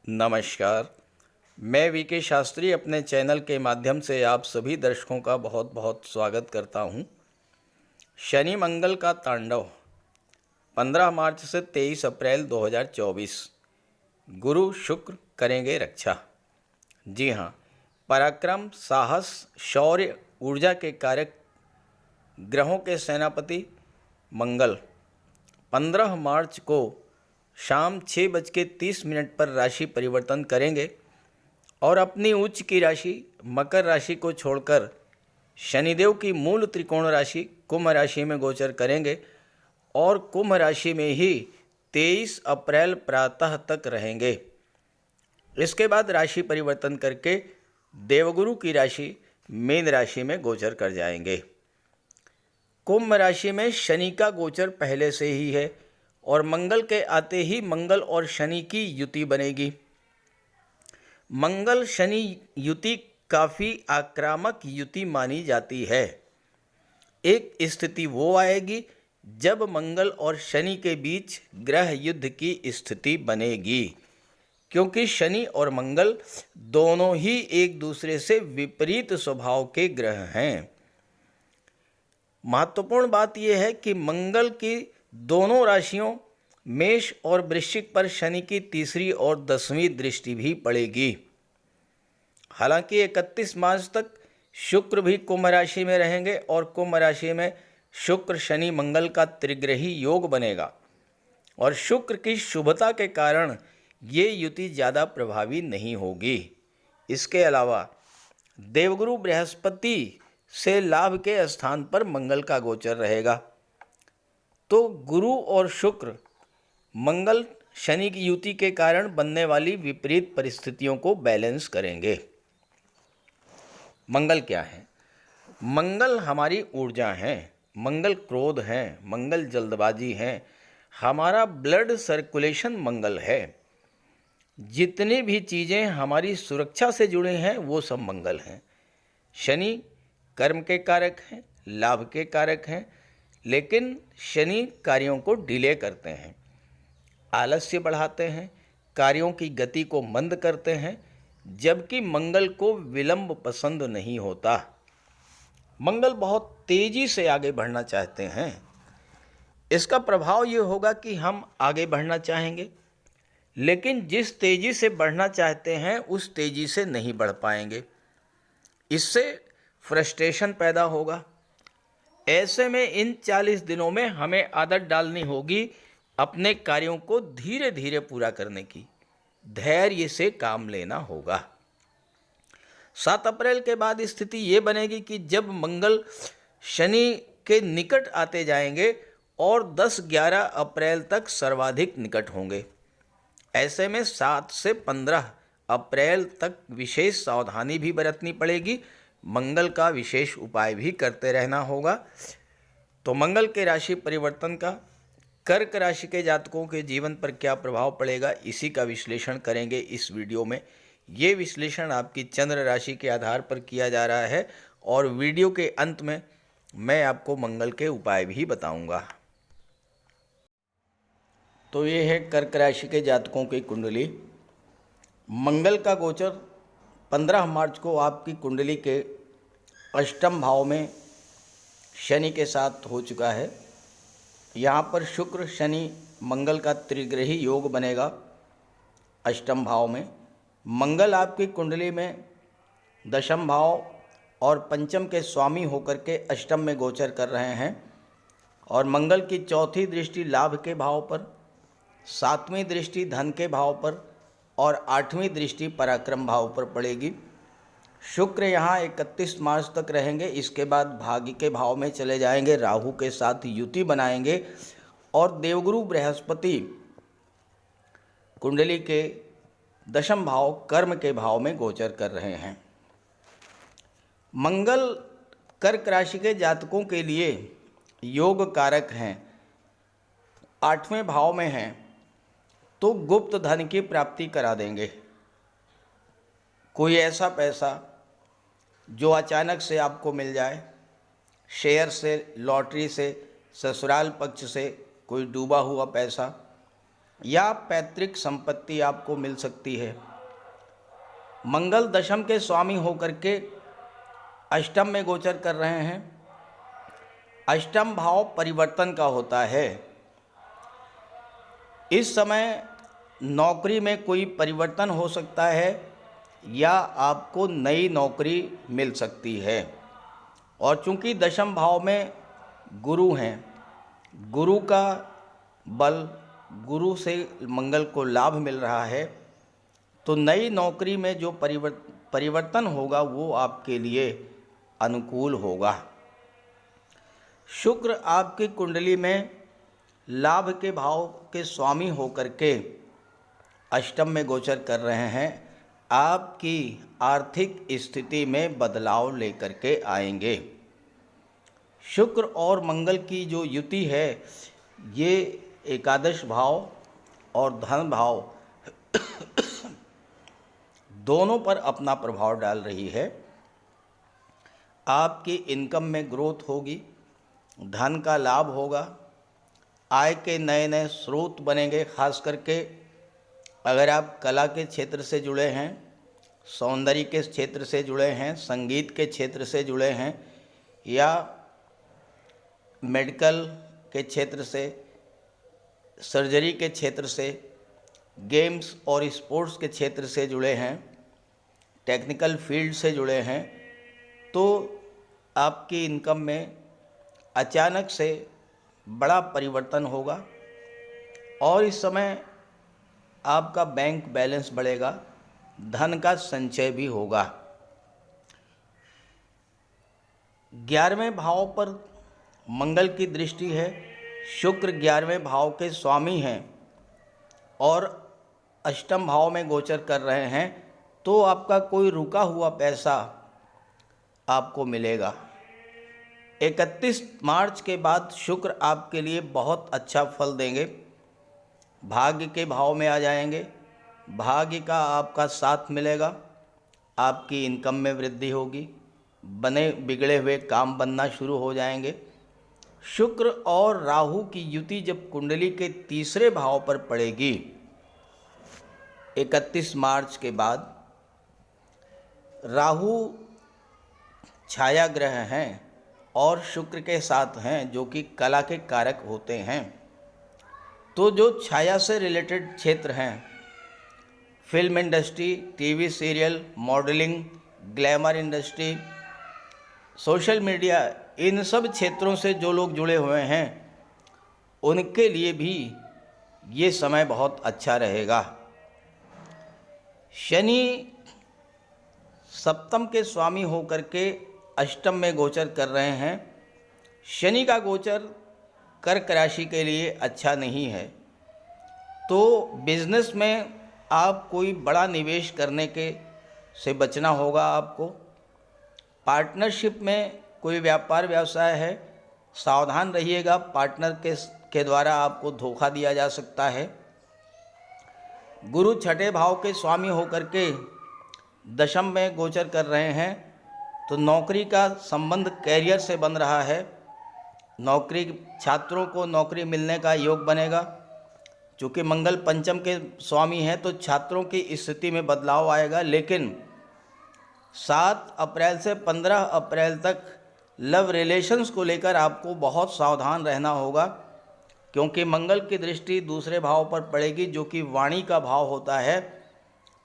नमस्कार। मैं वीके शास्त्री अपने चैनल के माध्यम से आप सभी दर्शकों का बहुत बहुत स्वागत करता हूं। शनि मंगल का तांडव 15 मार्च से 23 अप्रैल 2024। गुरु शुक्र करेंगे रक्षा। जी हां, पराक्रम, साहस, शौर्य, ऊर्जा के कारक ग्रहों के सेनापति मंगल 15 मार्च को शाम 6:30 पर राशि परिवर्तन करेंगे और अपनी उच्च की राशि मकर राशि को छोड़कर शनिदेव की मूल त्रिकोण राशि कुंभ राशि में गोचर करेंगे और कुंभ राशि में ही 23 अप्रैल प्रातः तक रहेंगे। इसके बाद राशि परिवर्तन करके देवगुरु की राशि मीन राशि में गोचर कर जाएंगे। कुंभ राशि में शनि का गोचर पहले से ही है और मंगल के आते ही मंगल और शनि की युति बनेगी। मंगल शनि युति काफ़ी आक्रामक युति मानी जाती है। एक स्थिति वो आएगी जब मंगल और शनि के बीच ग्रह युद्ध की स्थिति बनेगी, क्योंकि शनि और मंगल दोनों ही एक दूसरे से विपरीत स्वभाव के ग्रह हैं। महत्वपूर्ण बात यह है कि मंगल की दोनों राशियों मेष और वृश्चिक पर शनि की तीसरी और 10वीं दृष्टि भी पड़ेगी। हालांकि 31 मार्च तक शुक्र भी कुंभ राशि में रहेंगे और कुंभ राशि में शुक्र शनि मंगल का त्रिग्रही योग बनेगा और शुक्र की शुभता के कारण ये युति ज़्यादा प्रभावी नहीं होगी। इसके अलावा देवगुरु बृहस्पति से लाभ के स्थान पर मंगल का गोचर रहेगा, तो गुरु और शुक्र मंगल शनि की युति के कारण बनने वाली विपरीत परिस्थितियों को बैलेंस करेंगे। मंगल क्या है? मंगल हमारी ऊर्जा है, मंगल क्रोध है, मंगल जल्दबाजी है, हमारा ब्लड सर्कुलेशन मंगल है। जितनी भी चीज़ें हमारी सुरक्षा से जुड़े हैं वो सब मंगल हैं। शनि कर्म के कारक हैं, लाभ के कारक हैं, लेकिन शनि कार्यों को डिले करते हैं, आलस्य बढ़ाते हैं, कार्यों की गति को मंद करते हैं, जबकि मंगल को विलंब पसंद नहीं होता। मंगल बहुत तेज़ी से आगे बढ़ना चाहते हैं। इसका प्रभाव ये होगा कि हम आगे बढ़ना चाहेंगे, लेकिन जिस तेज़ी से बढ़ना चाहते हैं उस तेज़ी से नहीं बढ़ पाएंगे। इससे फ्रस्ट्रेशन पैदा होगा। ऐसे में इन 40 दिनों में हमें आदत डालनी होगी अपने कार्यों को धीरे धीरे पूरा करने की, धैर्य से काम लेना होगा। 7 अप्रैल के बाद स्थिति ये बनेगी कि जब मंगल शनि के निकट आते जाएंगे और 10-11 अप्रैल तक सर्वाधिक निकट होंगे। ऐसे में 7 से 15 अप्रैल तक विशेष सावधानी भी बरतनी पड़ेगी, मंगल का विशेष उपाय भी करते रहना होगा। तो मंगल के राशि परिवर्तन का कर्क राशि के जातकों के जीवन पर क्या प्रभाव पड़ेगा, इसी का विश्लेषण करेंगे इस वीडियो में। ये विश्लेषण आपकी चंद्र राशि के आधार पर किया जा रहा है और वीडियो के अंत में मैं आपको मंगल के उपाय भी बताऊंगा। तो ये है कर्क राशि के जातकों की कुंडली। मंगल का गोचर 15 मार्च को आपकी कुंडली के अष्टम भाव में शनि के साथ हो चुका है। यहाँ पर शुक्र शनि मंगल का त्रिग्रही योग बनेगा अष्टम भाव में। मंगल आपकी कुंडली में दशम भाव और पंचम के स्वामी होकर के अष्टम में गोचर कर रहे हैं और मंगल की चौथी दृष्टि लाभ के भाव पर, 7वीं दृष्टि धन के भाव पर और 8वीं दृष्टि पराक्रम भाव पर पड़ेगी। शुक्र यहाँ 31 मार्च तक रहेंगे, इसके बाद भाग्य के भाव में चले जाएंगे, राहु के साथ युति बनाएंगे और देवगुरु बृहस्पति कुंडली के दशम भाव कर्म के भाव में गोचर कर रहे हैं। मंगल कर्क राशि के जातकों के लिए योग कारक हैं, 8वें भाव में हैं, तो गुप्त धन की प्राप्ति करा देंगे। कोई ऐसा पैसा जो अचानक से आपको मिल जाए, शेयर से, लॉटरी से, ससुराल पक्ष से कोई डूबा हुआ पैसा, या पैतृक संपत्ति आपको मिल सकती है। मंगल दशम के स्वामी होकर के अष्टम में गोचर कर रहे हैं। अष्टम भाव परिवर्तन का होता है। इस समय नौकरी में कोई परिवर्तन हो सकता है या आपको नई नौकरी मिल सकती है। और चूंकि दशम भाव में गुरु हैं, गुरु का बल, गुरु से मंगल को लाभ मिल रहा है, तो नई नौकरी में जो परिवर्तन होगा वो आपके लिए अनुकूल होगा। शुक्र आपकी कुंडली में लाभ के भाव के स्वामी होकर के अष्टम में गोचर कर रहे हैं। आपकी आर्थिक स्थिति में बदलाव लेकर के आएंगे। शुक्र और मंगल की जो युति है ये एकादश भाव और धन भाव दोनों पर अपना प्रभाव डाल रही है। आपकी इनकम में ग्रोथ होगी, धन का लाभ होगा, आय के नए नए स्रोत बनेंगे। खास करके अगर आप कला के क्षेत्र से जुड़े हैं, सौंदर्य के क्षेत्र से जुड़े हैं, संगीत के क्षेत्र से जुड़े हैं या मेडिकल के क्षेत्र से, सर्जरी के क्षेत्र से, गेम्स और स्पोर्ट्स के क्षेत्र से जुड़े हैं, टेक्निकल फील्ड से जुड़े हैं, तो आपकी इनकम में अचानक से बड़ा परिवर्तन होगा और इस समय आपका बैंक बैलेंस बढ़ेगा, धन का संचय भी होगा। 11वें भाव पर मंगल की दृष्टि है। शुक्र 11वें भाव के स्वामी हैं और अष्टम भाव में गोचर कर रहे हैं, तो आपका कोई रुका हुआ पैसा आपको मिलेगा। 31 मार्च के बाद शुक्र आपके लिए बहुत अच्छा फल देंगे। भाग्य के भाव में आ जाएंगे, भाग्य का आपका साथ मिलेगा, आपकी इनकम में वृद्धि होगी, बने बिगड़े हुए काम बनना शुरू हो जाएंगे। शुक्र और राहु की युति जब कुंडली के तीसरे भाव पर पड़ेगी 31 मार्च के बाद, राहु छाया ग्रह हैं और शुक्र के साथ हैं जो कि कला के कारक होते हैं। तो जो छाया से रिलेटेड क्षेत्र हैं, film industry, TV serial, modelling, glamour industry, social media, इन सब क्षेत्रों से जो लोग जुड़े हुए हैं उनके लिए भी ये समय बहुत अच्छा रहेगा। शनि सप्तम के स्वामी होकर के अष्टम में गोचर कर रहे हैं। शनि का गोचर कर्क राशि के लिए अच्छा नहीं है, तो बिजनेस में आप कोई बड़ा निवेश करने के से बचना होगा आपको। पार्टनरशिप में कोई व्यापार व्यवसाय है, सावधान रहिएगा, पार्टनर के द्वारा आपको धोखा दिया जा सकता है। गुरु छठे भाव के स्वामी होकर के दशम में गोचर कर रहे हैं, तो नौकरी का संबंध कैरियर से बन रहा है। नौकरी छात्रों को नौकरी मिलने का योग बनेगा। चूँकि मंगल पंचम के स्वामी हैं तो छात्रों की स्थिति में बदलाव आएगा, लेकिन 7 अप्रैल से 15 अप्रैल तक लव रिलेशंस को लेकर आपको बहुत सावधान रहना होगा, क्योंकि मंगल की दृष्टि दूसरे भाव पर पड़ेगी जो कि वाणी का भाव होता है,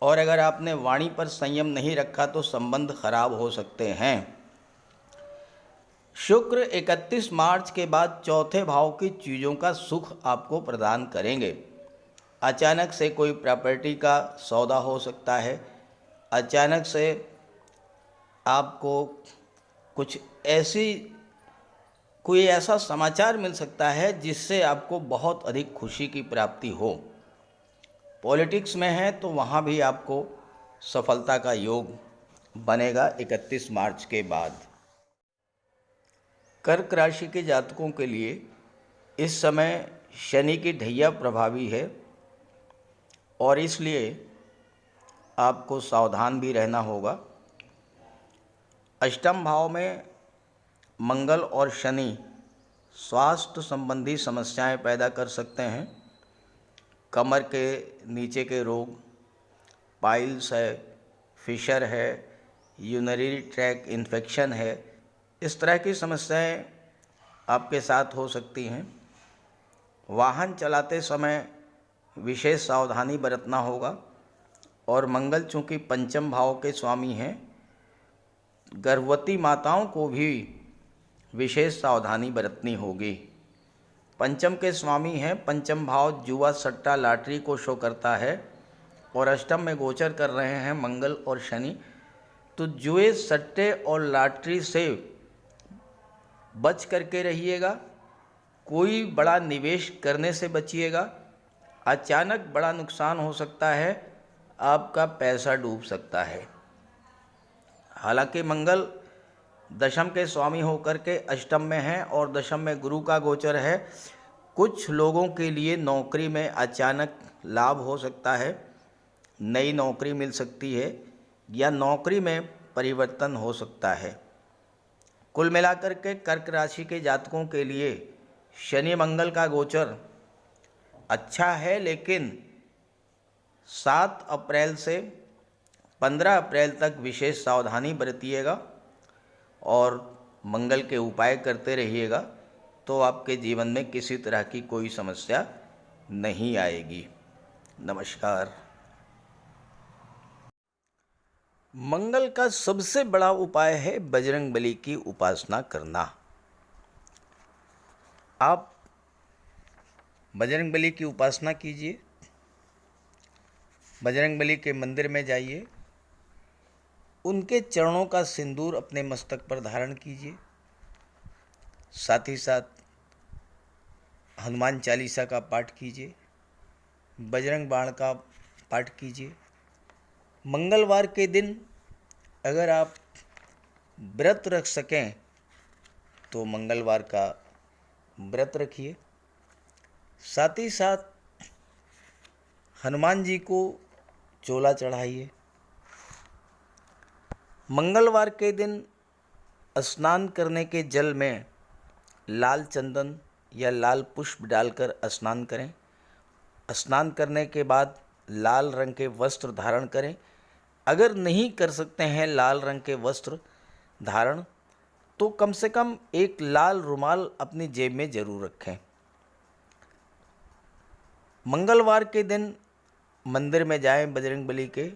और अगर आपने वाणी पर संयम नहीं रखा तो संबंध खराब हो सकते हैं। शुक्र 31 मार्च के बाद चौथे भाव की चीज़ों का सुख आपको प्रदान करेंगे। अचानक से कोई प्रॉपर्टी का सौदा हो सकता है, अचानक से आपको कोई ऐसा समाचार मिल सकता है जिससे आपको बहुत अधिक खुशी की प्राप्ति हो। पॉलिटिक्स में है तो वहाँ भी आपको सफलता का योग बनेगा 31 मार्च के बाद। कर्क राशि के जातकों के लिए इस समय शनि की ढैया प्रभावी है और इसलिए आपको सावधान भी रहना होगा। अष्टम भाव में मंगल और शनि स्वास्थ्य संबंधी समस्याएं पैदा कर सकते हैं। कमर के नीचे के रोग, पाइल्स है, फिशर है, यूरिनरी ट्रैक इन्फेक्शन है, इस तरह की समस्याएं आपके साथ हो सकती हैं। वाहन चलाते समय विशेष सावधानी बरतना होगा। और मंगल चूँकि पंचम भाव के स्वामी हैं, गर्भवती माताओं को भी विशेष सावधानी बरतनी होगी। पंचम के स्वामी हैं, पंचम भाव जुआ सट्टा लॉटरी को शो करता है और अष्टम में गोचर कर रहे हैं मंगल और शनि। तो जुए सट्टे और लॉटरी से बच करके रहिएगा। कोई बड़ा निवेश करने से बचिएगा। अचानक बड़ा नुकसान हो सकता है, आपका पैसा डूब सकता है। हालांकि मंगल दशम के स्वामी होकर के अष्टम में हैं और दशम में गुरु का गोचर है। कुछ लोगों के लिए नौकरी में अचानक लाभ हो सकता है, नई नौकरी मिल सकती है या नौकरी में परिवर्तन हो सकता है। कुल मिलाकर के कर्क राशि के जातकों के लिए शनि मंगल का गोचर अच्छा है, लेकिन 7 अप्रैल से 15 अप्रैल तक विशेष सावधानी बरतिएगा और मंगल के उपाय करते रहिएगा, तो आपके जीवन में किसी तरह की कोई समस्या नहीं आएगी। नमस्कार। मंगल का सबसे बड़ा उपाय है बजरंगबली की उपासना करना। आप बजरंगबली की उपासना कीजिए, बजरंगबली के मंदिर में जाइए, उनके चरणों का सिंदूर अपने मस्तक पर धारण कीजिए। साथ ही साथ हनुमान चालीसा का पाठ कीजिए, बजरंग बाण का पाठ कीजिए। मंगलवार के दिन अगर आप व्रत रख सकें तो मंगलवार का व्रत रखिए। साथ ही साथ हनुमान जी को चोला चढ़ाइए। मंगलवार के दिन स्नान करने के जल में लाल चंदन या लाल पुष्प डालकर स्नान करें। स्नान करने के बाद लाल रंग के वस्त्र धारण करें। अगर नहीं कर सकते हैं लाल रंग के वस्त्र धारण, तो कम से कम एक लाल रुमाल अपनी जेब में जरूर रखें। मंगलवार के दिन मंदिर में जाएं, बजरंगबली के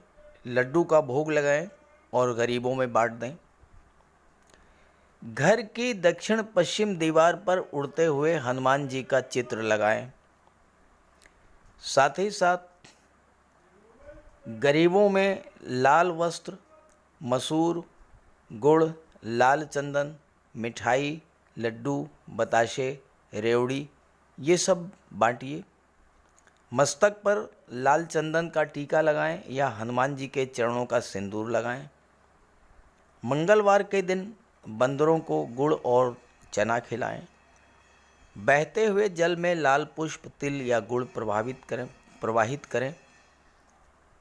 लड्डू का भोग लगाएं और गरीबों में बांट दें। घर की दक्षिण पश्चिम दीवार पर उड़ते हुए हनुमान जी का चित्र लगाएं। साथ ही साथ गरीबों में लाल वस्त्र, मसूर, गुड़, लाल चंदन, मिठाई, लड्डू, बताशे, रेवड़ी, ये सब बांटिए। मस्तक पर लाल चंदन का टीका लगाएं या हनुमान जी के चरणों का सिंदूर लगाएं। मंगलवार के दिन बंदरों को गुड़ और चना खिलाएं। बहते हुए जल में लाल पुष्प, तिल या गुड़ प्रवाहित करें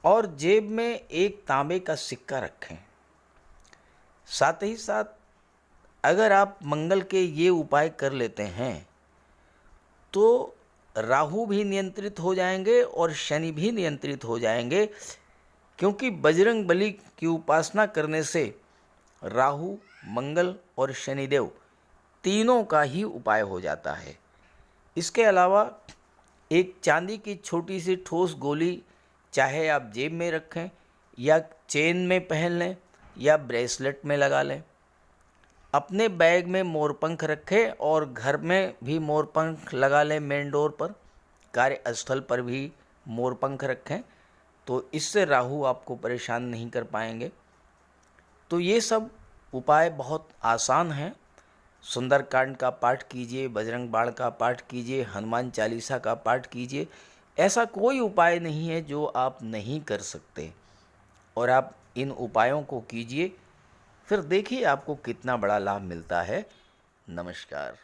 और जेब में एक तांबे का सिक्का रखें। साथ ही साथ अगर आप मंगल के ये उपाय कर लेते हैं तो राहु भी नियंत्रित हो जाएंगे और शनि भी नियंत्रित हो जाएंगे, क्योंकि बजरंग बली की उपासना करने से राहु, मंगल और शनिदेव तीनों का ही उपाय हो जाता है। इसके अलावा एक चांदी की छोटी सी ठोस गोली चाहे आप जेब में रखें या चेन में पहन लें या ब्रेसलेट में लगा लें। अपने बैग में मोरपंख रखें और घर में भी मोरपंख लगा लें। मेन डोर पर, कार्यस्थल पर भी मोरपंख रखें, तो इससे राहु आपको परेशान नहीं कर पाएंगे। तो ये सब उपाय बहुत आसान हैं। सुंदरकांड का पाठ कीजिए, बजरंग बाण का पाठ कीजिए, हनुमान चालीसा का पाठ कीजिए। ऐसा कोई उपाय नहीं है जो आप नहीं कर सकते, और आप इन उपायों को कीजिए, फिर देखिए आपको कितना बड़ा लाभ मिलता है। नमस्कार।